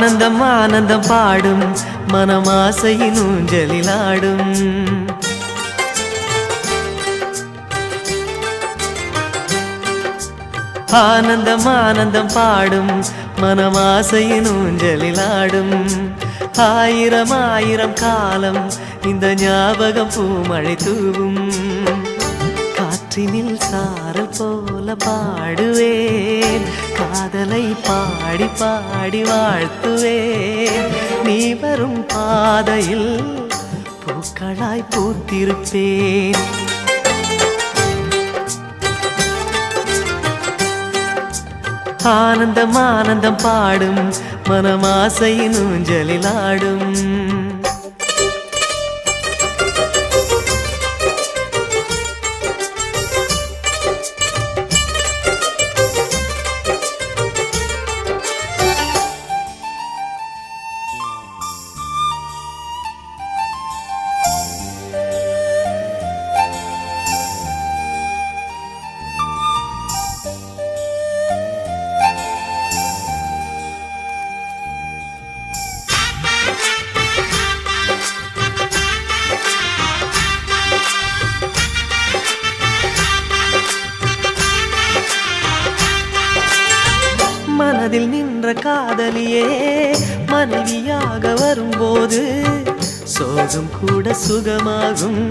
ஆனந்தம் ஆனந்தம் பாடும் மனமாசையின் ஊஞ்சலிலாடும். ஆனந்தம் ஆனந்தம் பாடும் மனமாசையின் ஊஞ்சலிலாடும். ஆயிரம் ஆயிரம் காலம் இந்த ஞாபகம் பூமழை தூவும். காற்றினில் சாரல் போல பாடுவேன், காதலை பாடி பாடி வாழ்த்துவேன். நீ வரும் பாதையில் பூக்களாய் பூத்திருப்பேன். ஆனந்தம் ஆனந்தம் பாடும் மனமாசையின் ஊஞ்சலிலாடும். மனதில் நின்ற காதலியே மனைவியாக வரும்போது சோகம் கூட சுகமாகும்,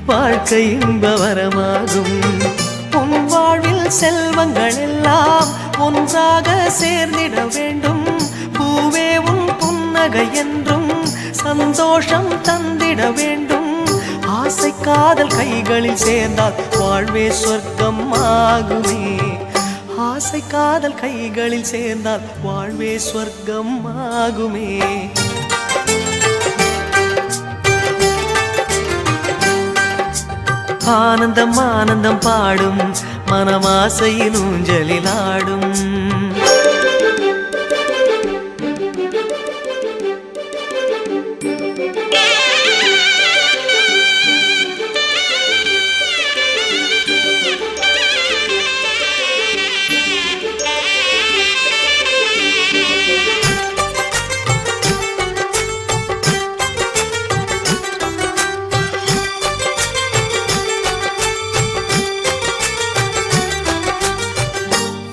வாழ்க்கை இன்பவரமாகும். உன் வாழ்வில் செல்வங்கள் எல்லாம் ஒன்றாக சேர்ந்திட வேண்டும். பூவே உன் புன்னகை என்றும் சந்தோஷம் தந்திட வேண்டும். ஆசை காதல் கைகளில் சேர்ந்தால் வாழ்வே சொர்க்கம் ஆகுமே. ஆசை காதல் கைகளில் சேர்ந்தால் வாழ்வே சொர்க்கம் ஆகுமே. ஆனந்தம் ஆனந்தம் பாடும் மனமாசையின் ஊஞ்சலிலாடும்.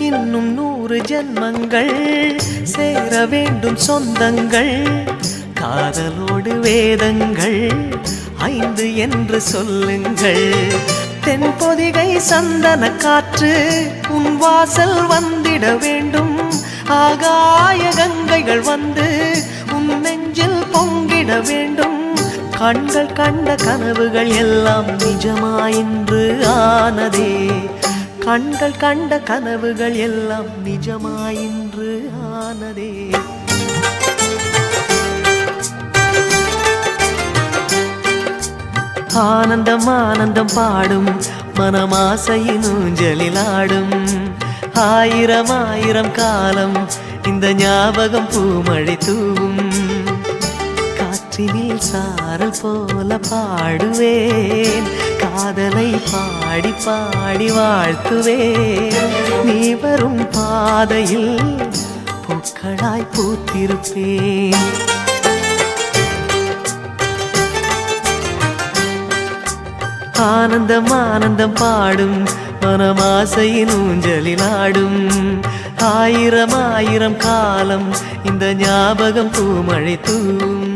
இன்னும் 100 ஜென்மங்கள் சேர வேண்டும் சொந்தங்கள். காதலோடு வேதங்கள் 5 என்று சொல்லுங்கள். தென்பொதிகை சந்தன காற்று உன் வாசல் வந்திட வேண்டும். ஆகாய கங்கைகள் வந்து உன் நெஞ்சில் பொங்கிட வேண்டும். கண்கள் கண்ட கனவுகள் எல்லாம் நிஜமாயின்று ஆனதே. கண்கள் கண்ட கனவுகள் எல்லாம் நிஜமாயின்று ஆனதே. ஆனந்தம் ஆனந்தம் பாடும் மனமாசையின் ஊஞ்சலிலாடும். ஆயிரம் ஆயிரம் காலம் இந்த ஞாபகம் பூமழை தூவும். காற்றினில் சாரல் போல பாடுவேன், காதலை பாடி பாடி வாழ்த்துவேன். நீ வரும் பாதையில் பூக்களாய் பூத்திருப்பேன். ஆனந்தம் ஆனந்தம் பாடும் மனமாசையின் ஊஞ்சலிலாடும். ஆயிரம் ஆயிரம் காலம் இந்த ஞாபகம் பூமழை தூவும்.